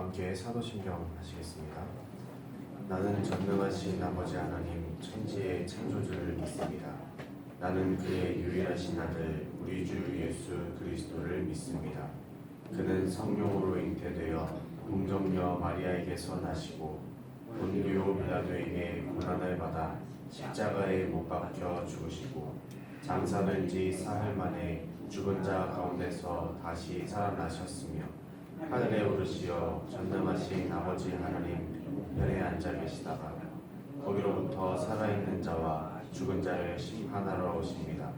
함께 사도신경 하시겠습니다. 나는 전능하신 아버지 하나님 천지의 창조주를 믿습니다. 나는 그의 유일하신 아들 우리 주 예수 그리스도를 믿습니다. 그는 성령으로 잉태되어 동정녀 마리아에게서 나시고 본디오 빌라도에게 고난을 받아 십자가에 못 박혀 죽으시고 장사된 지 사흘 만에 죽은 자 가운데서 다시 살아나셨으며 하늘에 오르시어 전능하신 아버지 하나님 편에 앉아 계시다가 거기로부터 살아있는 자와 죽은 자를 심판하러 오십니다.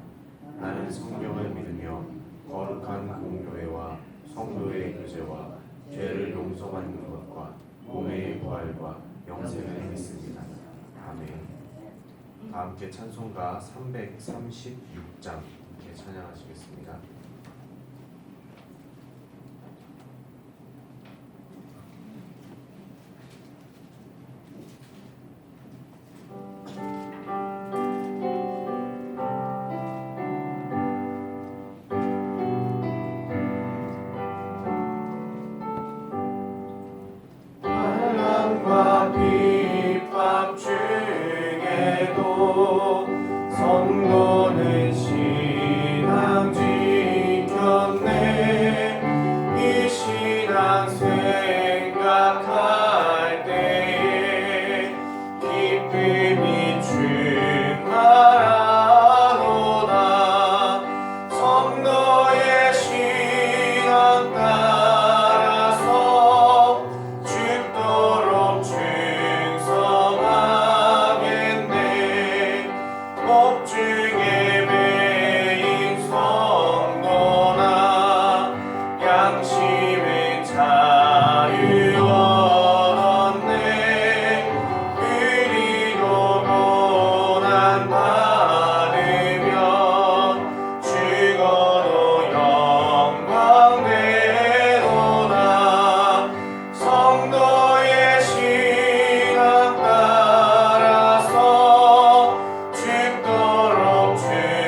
나는 성경을 믿으며 거룩한 공교회와 성도의 교제와 죄를 용서받는 것과 몸의 부활과 영생을 믿습니다. 아멘. 다 함께 찬송가 336장 함께 찬양하시겠습니다. 성도는 신앙 지켰네. 이 신앙 생각할 때에 기쁨이 충만하도다. 성도의 신앙 따라서 죽도록 복중에 매인 성도나 양심의 자유 얻었네. 그리고 고난 받으면 죽어도 영광 되도다. 성도의 신앙 따라서 죽도록 충성하겠네.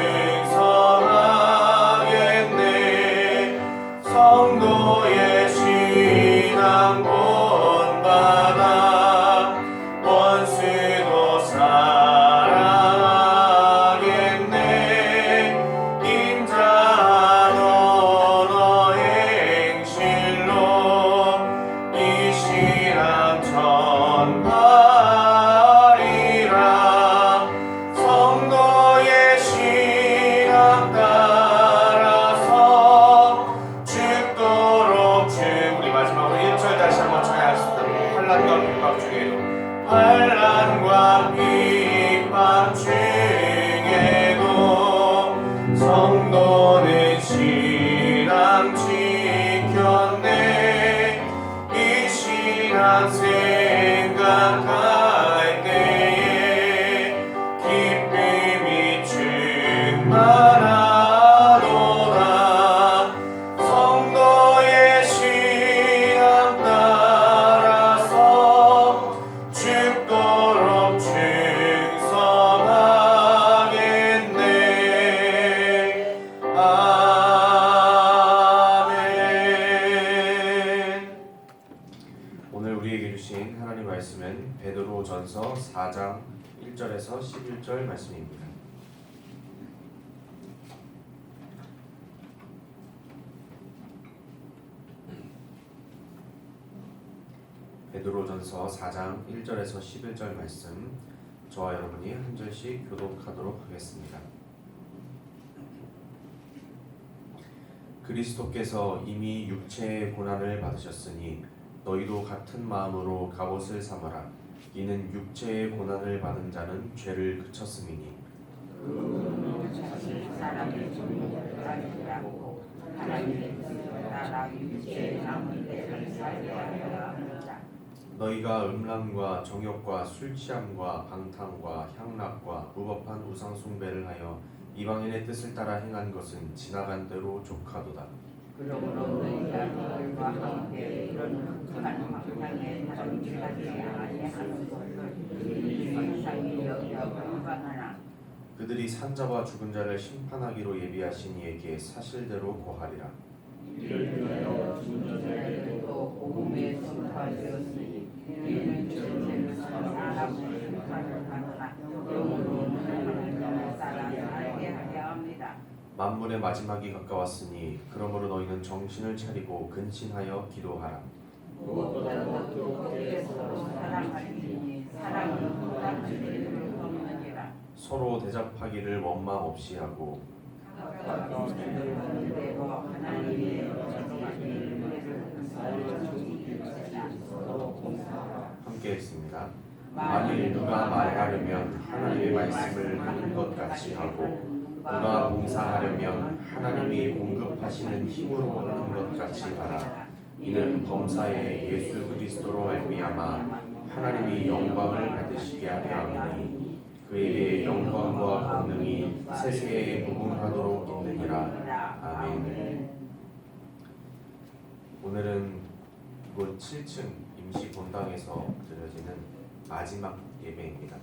성도의 신앙 본받아 원수도 사랑하겠네. 인자한 언어 행실로 이 신앙 전파리라. 성도의 신앙 따라서 죽도록 우리 마지막으로 1절 다시 한번 청하겠습니다. 환난과 핍박 중에도 환난과 핍박 중에도 성도는 신앙 지켰네. 이 신앙 생각할 때에 기쁨이 충만하도다. 성도의 신앙 따라서 죽도록 충성하겠네. 아멘. 오늘 우리에게 주신 하나님 말씀은 베드로전서 4장 1절에서 11절 말씀입니다. 베드로전서 4장 1절에서 11절 말씀, 저와 여러분이 한 절씩 교독하도록 하겠습니다. 그리스도께서 이미 육체의 고난을 받으셨으니 너희도 같은 마음으로 갑옷을 삼아라. 이는 육체의 고난을 받은 자는 죄를 그쳤음이니. 사람의 종류를 가지라고 하나님의 뜻을 따라 육체의 남은 데를 살려야 합니다. 너희가 음란과 정욕과 술 취함과 방탕과 향락과 무법한 우상 숭배를 하여 이방인의 뜻을 따라 행한 것은 지나간 대로 족하도다. 그러므로 너희가 너희와 함께 이런 극한 방탕에 던지하지 아니하는 것을 그들이 선상히 여겨 불가하나. 그들이 산자와 죽은 자를 심판하기로 예비하신 이에게 사실대로 고하리라. 이를 위하여 중전에도 몸에 순화되었으니 이는 전체를 사람을 심판을 받으나 영으로는 하나님을 따라 살게 하려 합니다. 만물의 마지막이 가까웠으니 그러므로 너희는 정신을 차리고 근신하여 기도하라. 무엇보다 더 크게 서로 사랑하리니 사랑은 모든 죄를 덮느니라. 서로 대접하기를 원망 없이 하고 각각 죄를 덮는 대로 하나님의 정직하신 일을 살려주시리라. 서로 봉사하라. 함께 했습니다. 만일 누가 말하려면 하나님의 말씀을 하는 것 같이 하고 누가 봉사하려면 하나님이 공급하시는 힘으로 하는 것 같이 하라. 이는 범사에 예수 그리스도로 말미암아 하나님이 영광을 받으시게 하려 함이니 그에게 영광과 권능이 세세에 무궁하도록 있느니라. 아멘. 오늘은 이곳 7층 임시 본당에서 드려지는 마지막 예배입니다.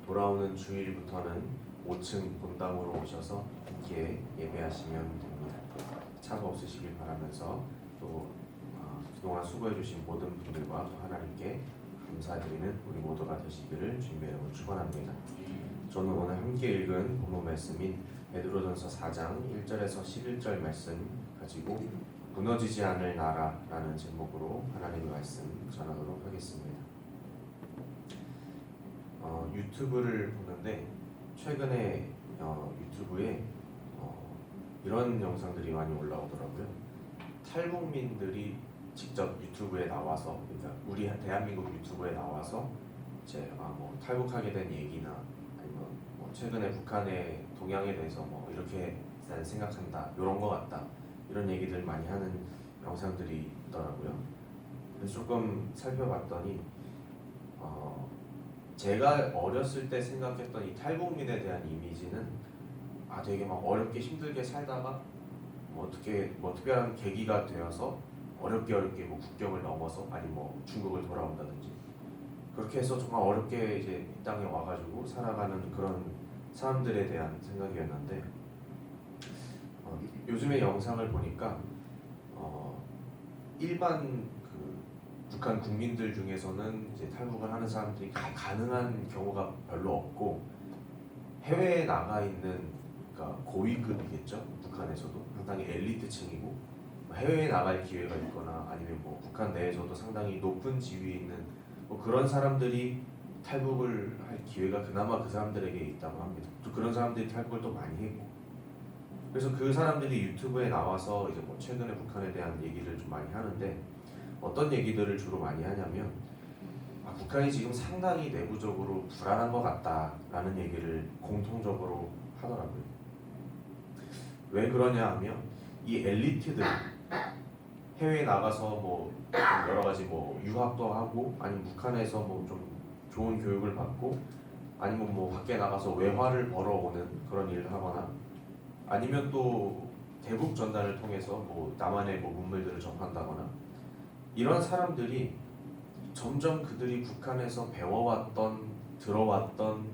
돌아오는 주일부터는 5층 본당으로 오셔서 함께 예배하시면 됩니다. 차가 없으시길 바라면서 또 그동안 수고해주신 모든 분들과 또 하나님께 감사드리는 우리 모두가 되시기를 주님의 이름으로 축원합니다. 저는 오늘 함께 읽은 본문 말씀인 베드로전서 4장 1절에서 11절 말씀 가지고 무너지지 않을 나라라는 제목으로 하나님의 말씀 전하도록 하겠습니다. 유튜브를 보는데 최근에 유튜브에 이런 영상들이 많이 올라오더라고요. 탈북민들이 직접 유튜브에 나와서, 그러니까 우리 대한민국 유튜브에 나와서 이제 뭐 탈북하게 된 얘기나 아니면 뭐 최근에 북한의 동향에 대해서 뭐 이렇게 난 생각한다, 이런 거 같다, 이런 얘기들 많이 하는 영상들이 있더라고요. 그래서 조금 살펴봤더니 제가 어렸을 때 생각했던 이 탈북민에 대한 이미지는 되게 막 어렵게 힘들게 살다가 뭐 어떻게 뭐 특별한 계기가 되어서 어렵게 뭐 국경을 넘어서 아니 뭐 중국을 돌아온다든지 그렇게 해서 정말 어렵게 이제 이 땅에 와가지고 살아가는 그런 사람들에 대한 생각이었는데 요즘의 영상을 보니까 일반 북한 국민들 중에서는 이제 탈북을 하는 사람들이 가능한 경우가 별로 없고 해외에 나가 있는 그러니까 고위급이겠죠. 북한에서도 상당히 엘리트층이고 해외에 나갈 기회가 있거나 아니면 뭐 북한 내에서도 상당히 높은 지위에 있는 뭐 그런 사람들이 탈북을 할 기회가 그나마 그 사람들에게 있다고 합니다. 또 그런 사람들이 탈북을 또 많이 했고 그래서 그 사람들이 유튜브에 나와서 이제 뭐 최근에 북한에 대한 얘기를 좀 많이 하는데 어떤 얘기들을 주로 많이 하냐면 북한이 지금 상당히 내부적으로 불안한 것 같다라는 얘기를 공통적으로 하더라고요. 왜 그러냐 하면 이 엘리트들 해외에 나가서 뭐 여러 가지 뭐 유학도 하고 아니면 북한에서 뭐 좀 좋은 교육을 받고 아니면 뭐 밖에 나가서 외화를 벌어오는 그런 일을 하거나 아니면 또 대북 전단을 통해서 뭐 남한의 뭐 문물들을 접한다거나 이런 사람들이 점점 그들이 북한에서 배워왔던, 들어왔던,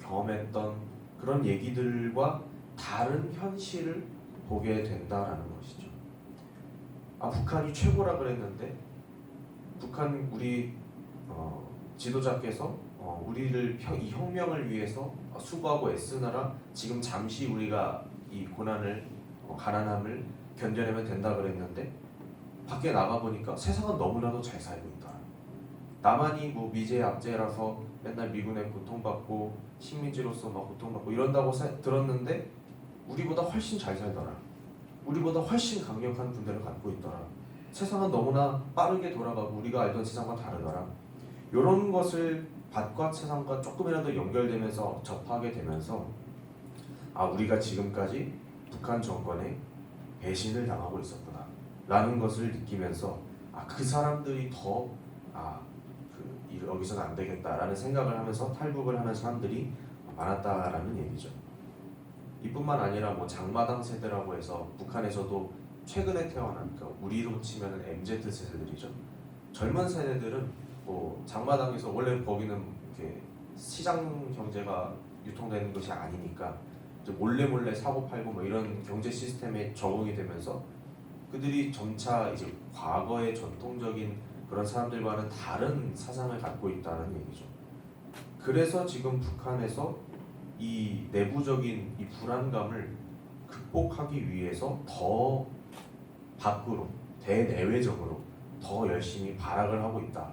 경험했던 그런 얘기들과 다른 현실을 보게 된다라는 것이죠. 북한이 최고라 그랬는데 북한 우리 지도자께서 우리를 이 혁명을 위해서 수고하고 애쓰느라 지금 잠시 우리가 이 고난을 가난함을 견뎌내면 된다 그랬는데 밖에 나가보니까 세상은 너무나도 잘 살고 있다. 나만이 뭐 미제 압제라서 맨날 미군에 고통받고 식민지로서 막 고통받고 이런다고 들었는데 우리보다 훨씬 잘 살더라. 우리보다 훨씬 강력한 군대를 갖고 있더라. 세상은 너무나 빠르게 돌아가고 우리가 알던 세상과 다르더라. 이런 것을 밖과 세상과 조금이라도 연결되면서 접하게 되면서 우리가 지금까지 북한 정권에 배신을 당하고 있었구나 라는 것을 느끼면서 그 사람들이 더 여기서는 안 되겠다라는 생각을 하면서 탈북을 하는 사람들이 많았다라는 얘기죠. 이뿐만 아니라 뭐 장마당 세대라고 해서 북한에서도 최근에 태어난 그러니까 우리로 치면 MZ 세대들이죠. 젊은 세대들은 뭐 장마당에서 원래 거기는 이렇게 시장 경제가 유통되는 것이 아니니까 몰래 사고 팔고 뭐 이런 경제 시스템에 적응이 되면서 그들이 점차 이제 과거의 전통적인 그런 사람들과는 다른 사상을 갖고 있다는 얘기죠. 그래서 지금 북한에서 이 내부적인 이 불안감을 극복하기 위해서 더 밖으로 대내외적으로 더 열심히 발악을 하고 있다.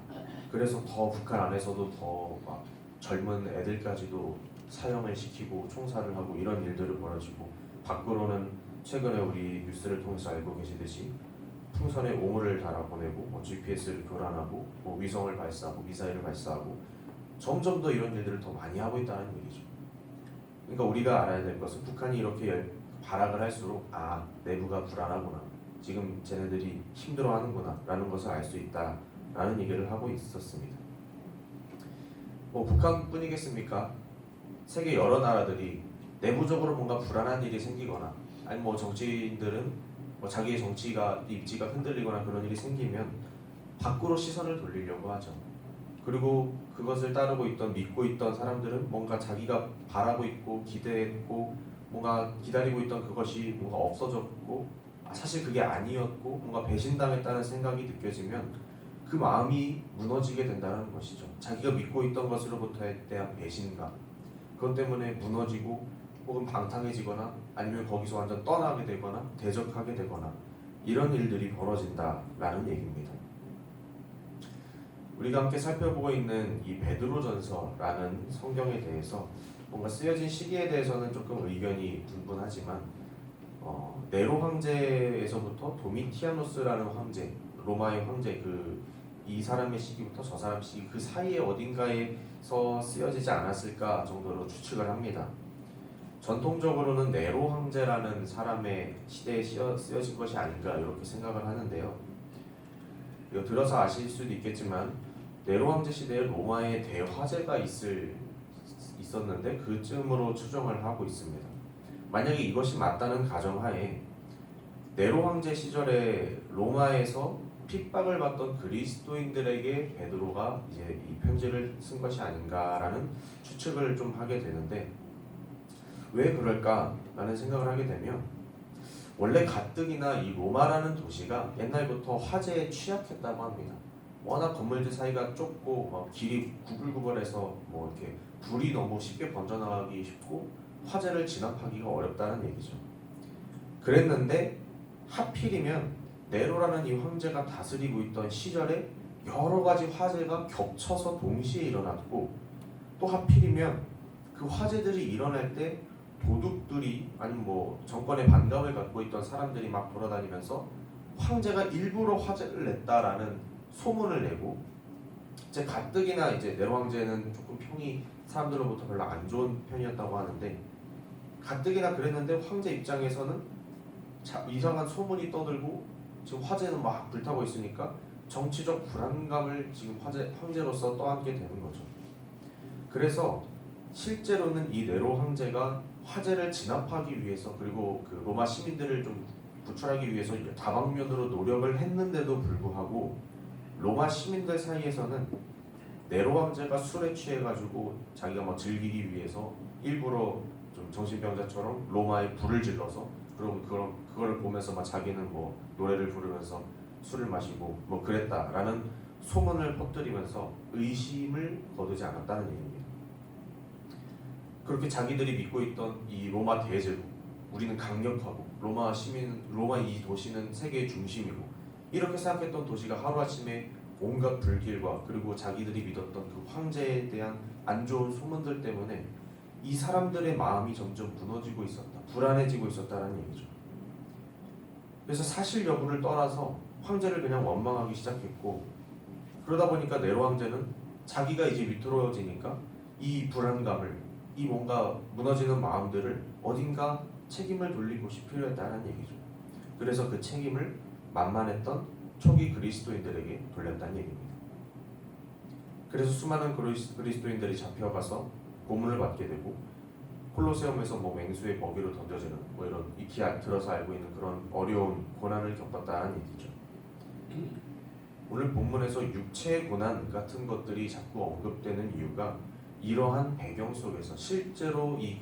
그래서 더 북한 안에서도 더 막 젊은 애들까지도 사형을 시키고 총살을 하고 이런 일들을 벌어지고, 밖으로는 최근에 우리 뉴스를 통해서 알고 계시듯이 풍선에 오물을 달아보내고 뭐 GPS를 교란하고 뭐 위성을 발사하고 미사일을 발사하고 점점 더 이런 일들을 더 많이 하고 있다는 얘기죠. 그러니까 우리가 알아야 될 것은 북한이 이렇게 발악을 할수록 내부가 불안하구나, 지금 쟤네들이 힘들어하는구나 라는 것을 알 수 있다 라는 얘기를 하고 있었습니다. 뭐 북한뿐이겠습니까? 세계 여러 나라들이 내부적으로 뭔가 불안한 일이 생기거나, 아니 뭐 정치인들은 뭐 자기의 정치가 입지가 흔들리거나 그런 일이 생기면 밖으로 시선을 돌리려고 하죠. 그리고 그것을 따르고 있던, 믿고 있던 사람들은 뭔가 자기가 바라고 있고 기대했고 뭔가 기다리고 있던 그것이 뭔가 없어졌고 사실 그게 아니었고 뭔가 배신당했다는 생각이 느껴지면 그 마음이 무너지게 된다는 것이죠. 자기가 믿고 있던 것으로부터에 대한 배신감, 그것 때문에 무너지고 혹은 방탕해지거나 아니면 거기서 완전 떠나게 되거나 대적하게 되거나 이런 일들이 벌어진다라는 얘기입니다. 우리가 함께 살펴보고 있는 이 베드로전서라는 성경에 대해서 뭔가 쓰여진 시기에 대해서는 조금 의견이 분분하지만 네로 황제에서부터 도미티아누스라는 황제, 로마의 황제, 이 사람의 시기부터 저 사람 시기 그 사이에 어딘가에서 쓰여지지 않았을까 정도로 추측을 합니다. 전통적으로는 네로 황제라는 사람의 시대에 쓰여진 것이 아닌가 이렇게 생각을 하는데요. 이거 들어서 아실 수도 있겠지만 네로 황제 시대에 로마에 대화제가 있었는데 그쯤으로 추정을 하고 있습니다. 만약에 이것이 맞다는 가정하에 네로 황제 시절에 로마에서 핍박을 받던 그리스도인들에게 베드로가 이제 이 편지를 쓴 것이 아닌가라는 추측을 좀 하게 되는데, 왜 그럴까라는 생각을 하게 되면 원래 가뜩이나 이 로마라는 도시가 옛날부터 화재에 취약했다고 합니다. 워낙 건물들 사이가 좁고 길이 구불구불해서 뭐 이렇게 불이 너무 쉽게 번져나가기 쉽고 화재를 진압하기가 어렵다는 얘기죠. 그랬는데 하필이면 네로라는 이 황제가 다스리고 있던 시절에 여러 가지 화재가 겹쳐서 동시에 일어났고, 또 하필이면 그 화재들이 일어날 때 도둑들이 아니면 뭐 정권의 반감을 갖고 있던 사람들이 막 돌아다니면서 황제가 일부러 화재를 냈다라는 소문을 내고, 이제 가뜩이나 이제 네로 황제는 조금 평이 사람들로부터 별로 안 좋은 편이었다고 하는데, 가뜩이나 그랬는데 황제 입장에서는 이상한 소문이 떠들고 지금 화재는 막 불타고 있으니까 정치적 불안감을 지금 황제로서 떠안게 되는 거죠. 그래서 실제로는 이 네로 황제가 화재를 진압하기 위해서, 그리고 그 로마 시민들을 좀 구출하기 위해서 다방면으로 노력을 했는데도 불구하고 로마 시민들 사이에서는 네로 황제가 술에 취해가지고 자기가 막 즐기기 위해서 일부러 좀 정신병자처럼 로마에 불을 질러서, 그럼 그걸 보면서 막 자기는 뭐 노래를 부르면서 술을 마시고 뭐 그랬다라는 소문을 퍼뜨리면서 의심을 거두지 않았다는 얘기입니다. 그렇게 자기들이 믿고 있던 이 로마 대제국, 우리는 강력하고 로마 이 도시는 세계의 중심이고 이렇게 생각했던 도시가 하루아침에 온갖 불길과 그리고 자기들이 믿었던 그 황제에 대한 안 좋은 소문들 때문에 이 사람들의 마음이 점점 무너지고 있었다, 불안해지고 있었다는 얘기죠. 그래서 사실 여부를 떠나서 황제를 그냥 원망하기 시작했고, 그러다 보니까 네로 황제는 자기가 이제 위태로워지니까 이 불안감을, 이 뭔가 무너지는 마음들을 어딘가 책임을 돌리고 싶으려했다는 얘기죠. 그래서 그 책임을 만만했던 초기 그리스도인들에게 돌렸다는 얘기입니다. 그래서 수많은 그리스도인들이 잡혀가서 고문을 받게 되고 콜로세움에서 뭐 맹수의 먹이로 던져지는 뭐 이런 익히 들어서 알고 있는 그런 어려운 고난을 겪었다는 얘기죠. 오늘 본문에서 육체의 고난 같은 것들이 자꾸 언급되는 이유가 이러한 배경 속에서 실제로 이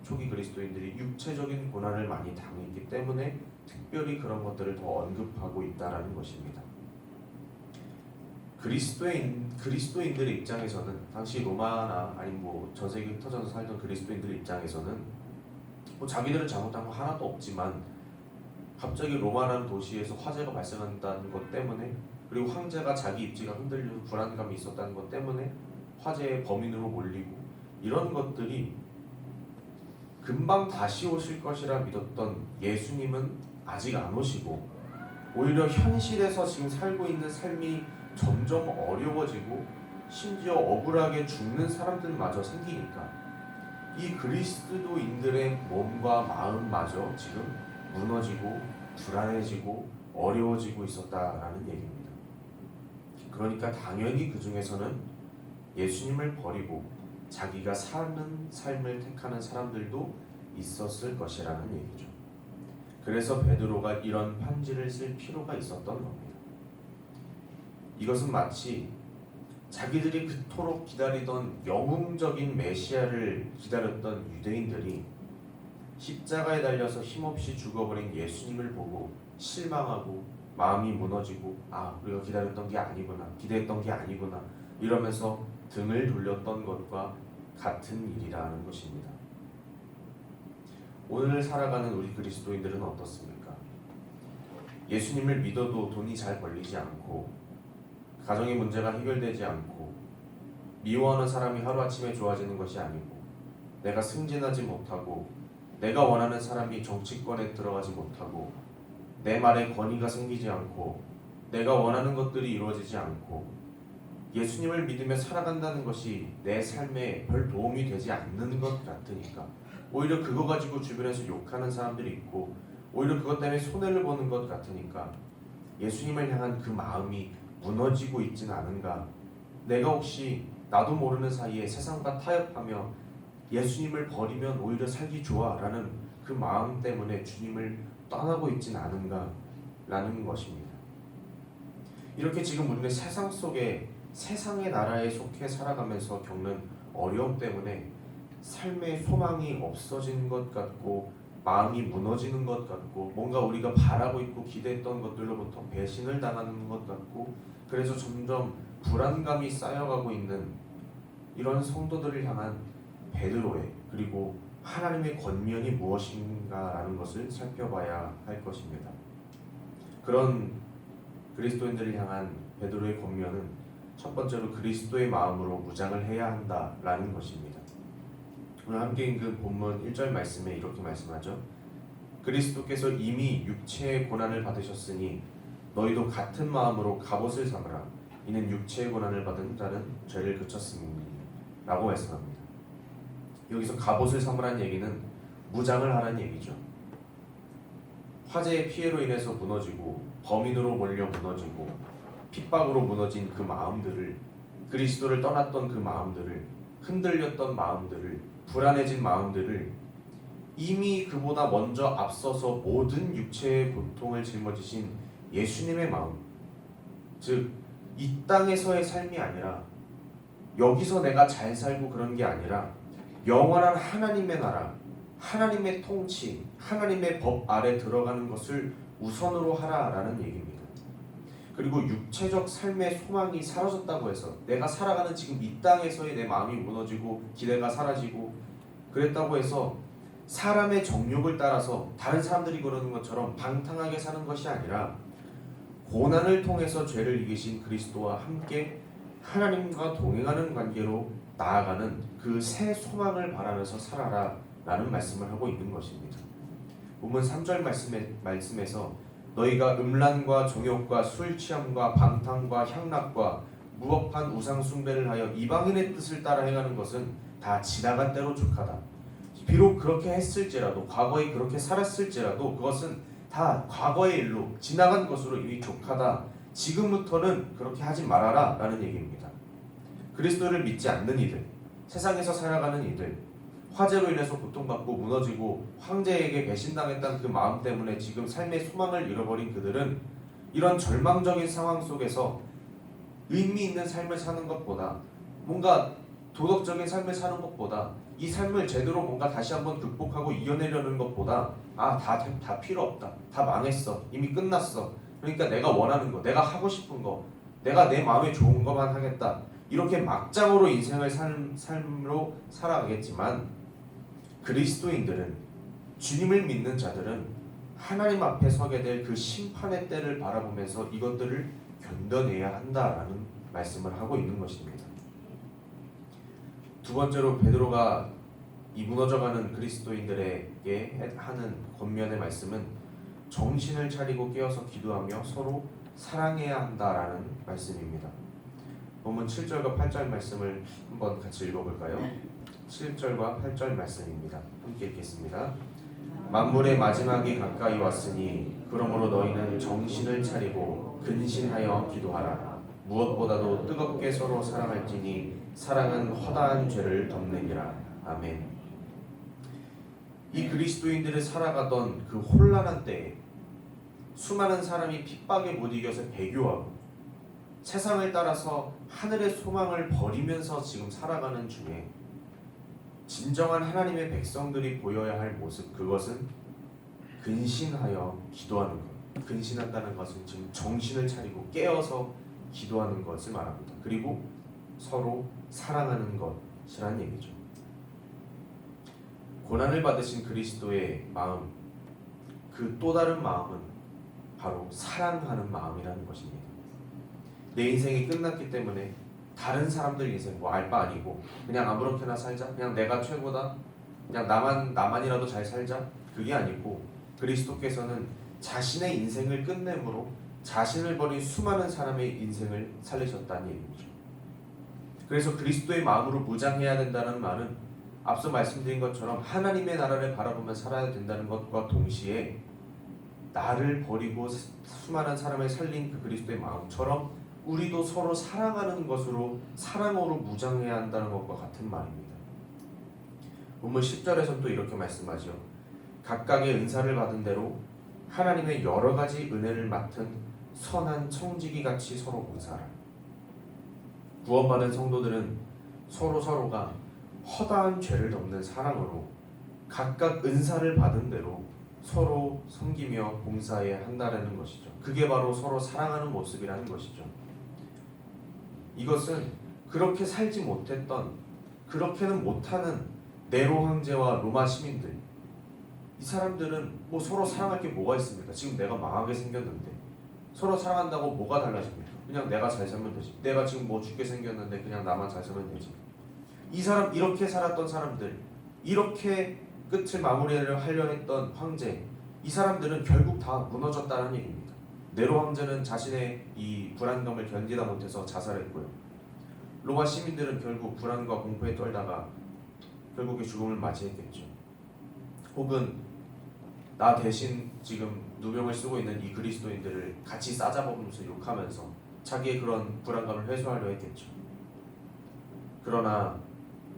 초기 그리스도인들이 육체적인 고난을 많이 당했기 때문에 특별히 그런 것들을 더 언급하고 있다라는 것입니다. 그리스도인들의 입장에서는 당시 로마나 아니면 전 세계에 흩어져서 살던 그리스도인들의 입장에서는 자기들은 잘못한 거 하나도 없지만 갑자기 로마라는 도시에서 화재가 발생한다는 것 때문에, 그리고 황제가 자기 입지가 흔들려서 불안감이 있었다는 것 때문에 화재의 범인으로 몰리고, 이런 것들이 금방 다시 오실 것이라 믿었던 예수님은 아직 안 오시고, 오히려 현실에서 지금 살고 있는 삶이 점점 어려워지고 심지어 억울하게 죽는 사람들마저 생기니까 이 그리스도인들의 몸과 마음마저 지금 무너지고 불안해지고 어려워지고 있었다라는 얘기입니다. 그러니까 당연히 그 중에서는 예수님을 버리고 자기가 사는 삶을 택하는 사람들도 있었을 것이라는 얘기죠. 그래서 베드로가 이런 편지를 쓸 필요가 있었던 겁니다. 이것은 마치 자기들이 그토록 기다리던 영웅적인 메시아를 기다렸던 유대인들이 십자가에 달려서 힘없이 죽어버린 예수님을 보고 실망하고 마음이 무너지고, 우리가 기다렸던 게 아니구나, 기대했던 게 아니구나 이러면서 등을 돌렸던 것과 같은 일이라는 것입니다. 오늘 살아가는 우리 그리스도인들은 어떻습니까? 예수님을 믿어도 돈이 잘 벌리지 않고, 가정의 문제가 해결되지 않고, 미워하는 사람이 하루아침에 좋아지는 것이 아니고, 내가 승진하지 못하고, 내가 원하는 사람이 정치권에 들어가지 못하고, 내 말에 권위가 생기지 않고, 내가 원하는 것들이 이루어지지 않고, 예수님을 믿으며 살아간다는 것이 내 삶에 별 도움이 되지 않는 것 같으니까 오히려 그거 가지고 주변에서 욕하는 사람들이 있고, 오히려 그것 때문에 손해를 보는 것 같으니까 예수님을 향한 그 마음이 무너지고 있진 않은가? 내가 혹시 나도 모르는 사이에 세상과 타협하며 예수님을 버리면 오히려 살기 좋아라는 그 마음 때문에 주님을 떠나고 있진 않은가? 라는 것입니다. 이렇게 지금 우리는 세상 속에, 세상의 나라에 속해 살아가면서 겪는 어려움 때문에 삶의 소망이 없어진 것 같고, 마음이 무너지는 것 같고, 뭔가 우리가 바라고 있고 기대했던 것들로부터 배신을 당하는 것 같고, 그래서 점점 불안감이 쌓여가고 있는 이런 성도들을 향한 베드로의, 그리고 하나님의 권면이 무엇인가라는 것을 살펴봐야 할 것입니다. 그런 그리스도인들을 향한 베드로의 권면은 첫 번째로 그리스도의 마음으로 무장을 해야 한다라는 것입니다. 오늘 함께 읽은 본문 1절 말씀에 이렇게 말씀하죠. 그리스도께서 이미 육체의 고난을 받으셨으니 너희도 같은 마음으로 갑옷을 삼으라. 이는 육체의 고난을 받은 자는 죄를 그쳤음이니 라고 말씀합니다. 여기서 갑옷을 삼으라는 얘기는 무장을 하라는 얘기죠. 화재의 피해로 인해서 무너지고, 범인으로 몰려 무너지고, 핍박으로 무너진 그 마음들을, 그리스도를 떠났던 그 마음들을, 흔들렸던 마음들을, 불안해진 마음들을 이미 그보다 먼저 앞서서 모든 육체의 고통을 짊어지신 예수님의 마음, 즉 이 땅에서의 삶이 아니라, 여기서 내가 잘 살고 그런 게 아니라 영원한 하나님의 나라, 하나님의 통치, 하나님의 법 아래 들어가는 것을 우선으로 하라라는 얘기입니다. 그리고 육체적 삶의 소망이 사라졌다고 해서 내가 살아가는 지금 이 땅에서의 내 마음이 무너지고 기대가 사라지고 그랬다고 해서 사람의 정욕을 따라서 다른 사람들이 그러는 것처럼 방탕하게 사는 것이 아니라, 고난을 통해서 죄를 이기신 그리스도와 함께 하나님과 동행하는 관계로 나아가는 그 새 소망을 바라면서 살아라 라는 말씀을 하고 있는 것입니다. 본문 3절 말씀에서 너희가 음란과 정욕과 술 취함과 방탕과 향락과 무법한 우상 숭배를 하여 이방인의 뜻을 따라 행하는 것은 다 지나간 때로 족하다. 비록 그렇게 했을지라도, 과거에 그렇게 살았을지라도 그것은 다 과거의 일로, 지나간 것으로 이미 족하다. 지금부터는 그렇게 하지 말아라 라는 얘기입니다. 그리스도를 믿지 않는 이들, 세상에서 살아가는 이들, 화재로 인해서 고통받고 무너지고 황제에게 배신당했다는 그 마음 때문에 지금 삶의 소망을 잃어버린 그들은 이런 절망적인 상황 속에서 의미 있는 삶을 사는 것보다 뭔가 도덕적인 삶을 사는 것보다 이 삶을 제대로 뭔가 다시 한번 극복하고 이겨내려는 것보다 다 필요 없다. 다 망했어. 이미 끝났어. 그러니까 내가 원하는 거, 내가 하고 싶은 거, 내가 내 마음에 좋은 것만 하겠다. 이렇게 막장으로 인생을 삶으로 살아가겠지만 그리스도인들은 주님을 믿는 자들은 하나님 앞에 서게 될 그 심판의 때를 바라보면서 이것들을 견뎌내야 한다라는 말씀을 하고 있는 것입니다. 두 번째로 베드로가 이 무너져가는 그리스도인들에게 하는 권면의 말씀은 정신을 차리고 깨어서 기도하며 서로 사랑해야 한다라는 말씀입니다. 본문 7절과 8절 말씀을 한번 같이 읽어볼까요? 7절과 8절 말씀입니다. 함께 읽겠습니다. 만물의 마지막이 가까이 왔으니 그러므로 너희는 정신을 차리고 근신하여 기도하라. 무엇보다도 뜨겁게 서로 사랑할지니 사랑은 허다한 죄를 덮느니라. 아멘. 이 그리스도인들이 살아가던 그 혼란한 때에 수많은 사람이 핍박에 못 이겨서 배교하고 세상을 따라서 하늘의 소망을 버리면서 지금 살아가는 중에 진정한 하나님의 백성들이 보여야 할 모습, 그것은 근신하여 기도하는 것. 근신한다는 것은 지금 정신을 차리고 깨어서 기도하는 것을 말합니다. 그리고 서로 사랑하는 것이란 얘기죠. 고난을 받으신 그리스도의 마음, 그 또 다른 마음은 바로 사랑하는 마음이라는 것입니다. 내 인생이 끝났기 때문에 다른 사람들 인생 뭐 알 바 아니고 그냥 아무렇게나 살자, 그냥 내가 최고다, 그냥 나만이라도 잘 살자, 그게 아니고 그리스도께서는 자신의 인생을 끝내므로 자신을 버린 수많은 사람의 인생을 살리셨다는 얘기죠. 그래서 그리스도의 마음으로 무장해야 된다는 말은 앞서 말씀드린 것처럼 하나님의 나라를 바라보며 살아야 된다는 것과 동시에 나를 버리고 수많은 사람을 살린 그 그리스도의 마음처럼 우리도 서로 사랑하는 것으로 사랑으로 무장해야 한다는 것과 같은 말입니다. 본문 10절에서는 또 이렇게 말씀하죠. 각각의 은사를 받은 대로 하나님의 여러 가지 은혜를 맡은 선한 청지기 같이 서로 봉사하라. 구원받은 성도들은 서로가 허다한 죄를 덮는 사랑으로 각각 은사를 받은 대로 서로 섬기며 봉사해야 한다는 것이죠. 그게 바로 서로 사랑하는 모습이라는 것이죠. 이것은 그렇게 살지 못했던, 그렇게는 못하는 네로 황제와 로마 시민들, 이 사람들은 뭐 서로 사랑할 게 뭐가 있습니까? 지금 내가 망하게 생겼는데 서로 사랑한다고 뭐가 달라집니까? 그냥 내가 잘 살면 되지. 내가 지금 뭐 죽게 생겼는데 그냥 나만 잘 살면 되지. 이 사람, 이렇게 살았던 사람들, 이렇게 끝을 마무리를 하려 했던 황제, 이 사람들은 결국 다 무너졌다는 얘기입니다. 네로 황제는 자신의 이 불안감을 견디다 못해서 자살했고요. 로마 시민들은 결국 불안과 공포에 떨다가 결국에 죽음을 맞이했겠죠. 혹은 나 대신 지금 누명을 쓰고 있는 이 그리스도인들을 같이 싸잡으면서 욕하면서 자기의 그런 불안감을 해소하려 했겠죠. 그러나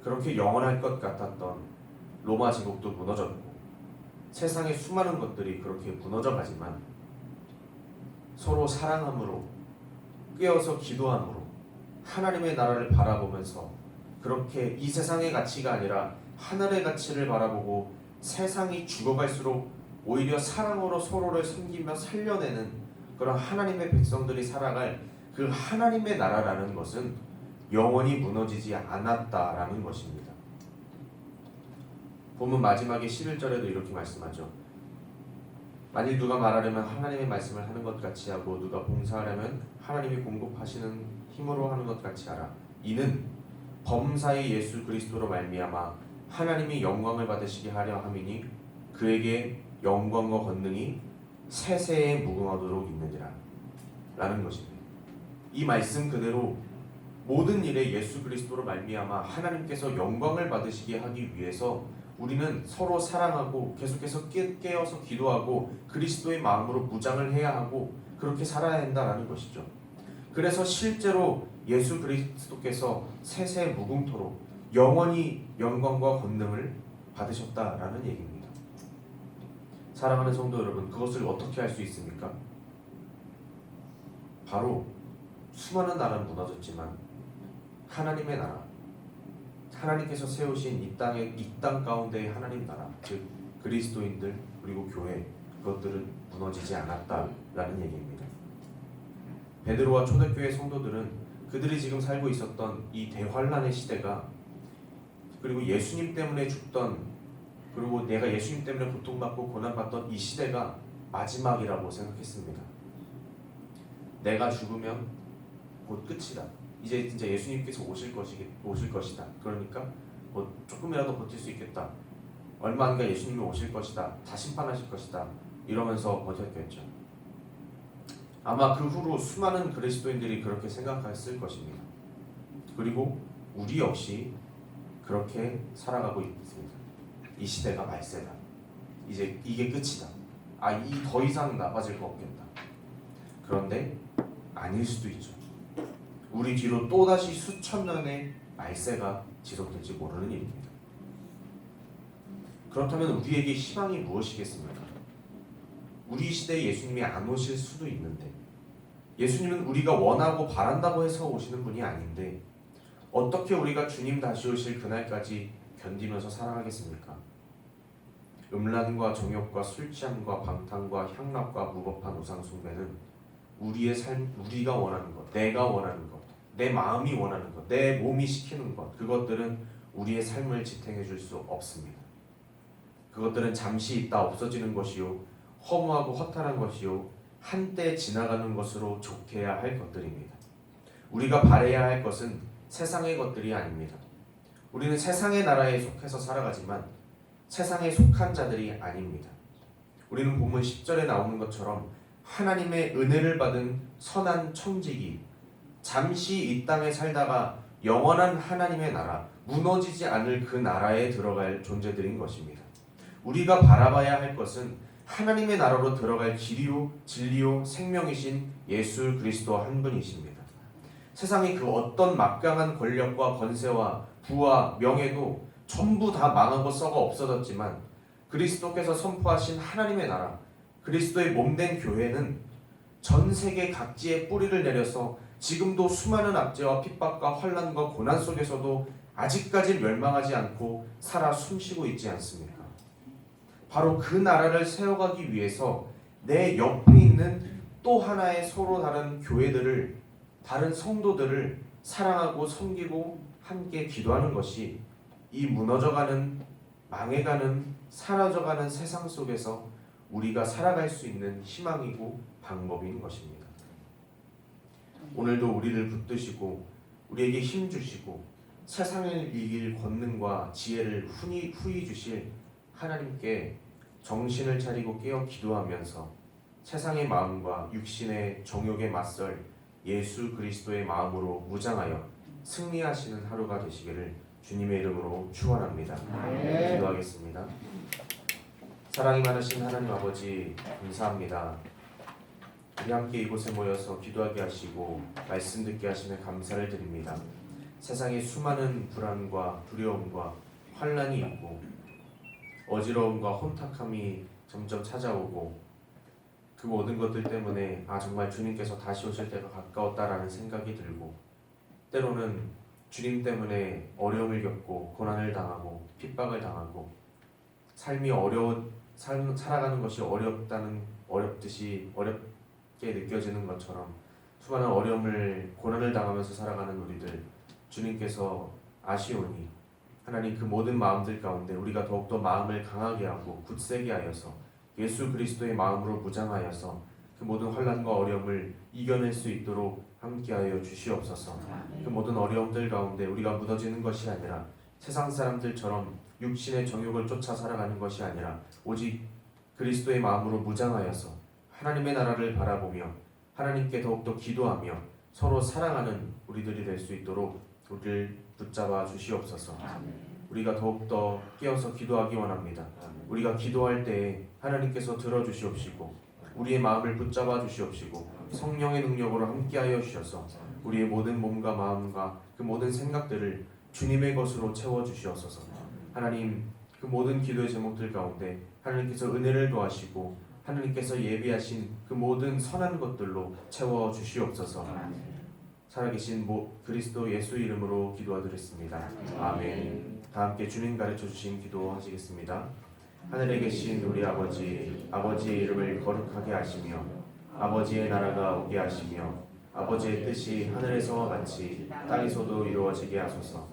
그렇게 영원할 것 같았던 로마 제국도 무너졌고 세상의 수많은 것들이 그렇게 무너져 가지만 서로 사랑함으로 깨어서 기도함으로 하나님의 나라를 바라보면서 그렇게 이 세상의 가치가 아니라 하늘의 가치를 바라보고 세상이 죽어갈수록 오히려 사랑으로 서로를 섬기며 살려내는 그런 하나님의 백성들이 살아갈 그 하나님의 나라라는 것은 영원히 무너지지 않았다라는 것입니다. 본문 마지막에 11절에도 이렇게 말씀하죠. 만일 누가 말하려면 하나님의 말씀을 하는 것 같이 하고 누가 봉사하려면 하나님이 공급하시는 힘으로 하는 것 같이 하라. 이는 범사의 예수 그리스도로 말미암아 하나님이 영광을 받으시게 하려 함이니 그에게 영광과 권능이 세세에 무궁하도록 있느니라 라는 것입니다. 이 말씀 그대로 모든 일에 예수 그리스도로 말미암아 하나님께서 영광을 받으시게 하기 위해서 우리는 서로 사랑하고 계속해서 깨어서 기도하고 그리스도의 마음으로 무장을 해야 하고 그렇게 살아야 한다는 것이죠. 그래서 실제로 예수 그리스도께서 세세 무궁토록 영원히 영광과 권능을 받으셨다라는 얘기입니다. 사랑하는 성도 여러분, 그것을 어떻게 할 수 있습니까? 바로 수많은 나라는 무너졌지만 하나님의 나라, 하나님께서 세우신 이 땅 가운데의 하나님 나라, 즉 그리스도인들 그리고 교회, 그것들은 무너지지 않았다라는 얘기입니다. 베드로와 초대교회 성도들은 그들이 지금 살고 있었던 이 대환란의 시대가, 그리고 예수님 때문에 죽던, 그리고 내가 예수님 때문에 고통받고 고난받던 이 시대가 마지막이라고 생각했습니다. 내가 죽으면 곧 끝이다. 이제 진짜 예수님께서 오실 것이다. 그러니까 뭐 조금이라도 버틸 수 있겠다. 얼마 안 가 예수님이 오실 것이다. 다 심판하실 것이다. 이러면서 버텼겠죠. 아마 그 후로 수많은 그리스도인들이 그렇게 생각했을 것입니다. 그리고 우리 역시 그렇게 살아가고 있습니다. 이 시대가 말세다. 이제 이게 끝이다. 이 더 이상 나빠질 거 없겠다. 그런데 아닐 수도 있죠. 우리 뒤로 또다시 수천 년의 말세가 지속될지 모르는 일입니다. 그렇다면 우리에게 희망이 무엇이겠습니까? 우리 시대에 예수님이 안 오실 수도 있는데, 예수님은 우리가 원하고 바란다고 해서 오시는 분이 아닌데 어떻게 우리가 주님 다시 오실 그날까지 견디면서 살아가겠습니까? 음란과 정욕과 술 취함과 방탕과 향락과 무법한 우상 숭배는 우리의 삶, 우리가 원하는 것, 내가 원하는 것, 내 마음이 원하는 것, 내 몸이 시키는 것, 그것들은 우리의 삶을 지탱해 줄 수 없습니다. 그것들은 잠시 있다 없어지는 것이요, 허무하고 허탈한 것이요, 한때 지나가는 것으로 족해야 할 것들입니다. 우리가 바라야 할 것은 세상의 것들이 아닙니다. 우리는 세상의 나라에 속해서 살아가지만 세상에 속한 자들이 아닙니다. 우리는 본문 10절에 나오는 것처럼 하나님의 은혜를 받은 선한 청지기, 잠시 이 땅에 살다가 영원한 하나님의 나라, 무너지지 않을 그 나라에 들어갈 존재들인 것입니다. 우리가 바라봐야 할 것은 하나님의 나라로 들어갈 길이요 진리요 생명이신 예수 그리스도 한 분이십니다. 세상의 그 어떤 막강한 권력과 권세와 부와 명예도 전부 다 망하고 썩어 없어졌지만 그리스도께서 선포하신 하나님의 나라, 그리스도의 몸된 교회는 전 세계 각지에 뿌리를 내려서 지금도 수많은 압제와 핍박과 환난과 고난 속에서도 아직까지 멸망하지 않고 살아 숨쉬고 있지 않습니까? 바로 그 나라를 세워가기 위해서 내 옆에 있는 또 하나의 서로 다른 교회들을, 다른 성도들을 사랑하고 섬기고 함께 기도하는 것이 이 무너져가는, 망해가는, 사라져가는 세상 속에서 우리가 살아갈 수 있는 희망이고 방법인 것입니다. 오늘도 우리를 붙드시고 우리에게 힘 주시고 세상을 이길 권능과 지혜를 후히 주실 하나님께 정신을 차리고 깨어 기도하면서 세상의 마음과 육신의 정욕에 맞설 예수 그리스도의 마음으로 무장하여 승리하시는 하루가 되시기를 주님의 이름으로 축원합니다. 기도하겠습니다. 사랑이 많으신 하나님 아버지, 감사합니다. 우리 함께 이곳에 모여서 기도하게 하시고 말씀 듣게 하시며 감사를 드립니다. 세상에 수많은 불안과 두려움과 환난이 있고 어지러움과 혼탁함이 점점 찾아오고 그 모든 것들 때문에 정말 주님께서 다시 오실 때가 가까웠다라는 생각이 들고, 때로는 주님 때문에 어려움을 겪고 고난을 당하고 핍박을 당하고 살아가는 것이 어렵게 느껴지는 것처럼 수많은 어려움을 고난을 당하면서 살아가는 우리들, 주님께서 아시오니 하나님 그 모든 마음들 가운데 우리가 더욱더 마음을 강하게 하고 굳세게 하여서 예수 그리스도의 마음으로 무장하여서 그 모든 환난과 어려움을 이겨낼 수 있도록 함께하여 주시옵소서. 그 모든 어려움들 가운데 우리가 무너지는 것이 아니라 세상 사람들처럼 육신의 정욕을 쫓아 살아가는 것이 아니라 오직 그리스도의 마음으로 무장하여서 하나님의 나라를 바라보며 하나님께 더욱더 기도하며 서로 사랑하는 우리들이 될 수 있도록 우리를 붙잡아 주시옵소서. 우리가 더욱더 깨어서 기도하기 원합니다. 우리가 기도할 때에 하나님께서 들어주시옵시고 우리의 마음을 붙잡아 주시옵시고 성령의 능력으로 함께하여 주셔서 우리의 모든 몸과 마음과 그 모든 생각들을 주님의 것으로 채워주시옵소서. 하나님, 그 모든 기도의 제목들 가운데 하나님께서 은혜를 더하시고 하나님께서 예비하신 그 모든 선한 것들로 채워주시옵소서. 살아계신 그리스도 예수 이름으로 기도드렸습니다. 아멘. 다 함께 주님 가르쳐 주신 기도 하시겠습니다. 하늘에 계신 우리 아버지, 아버지의 이름을 거룩하게 하시며 아버지의 나라가 오게 하시며 아버지의 뜻이 하늘에서와 같이 땅에서도 이루어지게 하소서.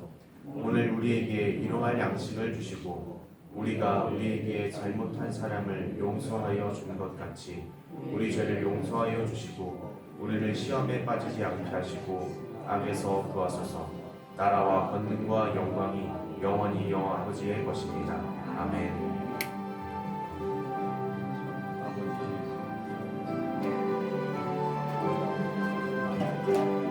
오늘 우리에게 일용할 양식을 주시고 우리가 우리에게 잘못한 사람을 용서하여 준 것 같이 우리 죄를 용서하여 주시고 우리를 시험에 빠지지 않게 하시고 악에서 구하소서. 나라와 권능과 영광이 영원히 아버지의 것입니다. 아멘. 아버지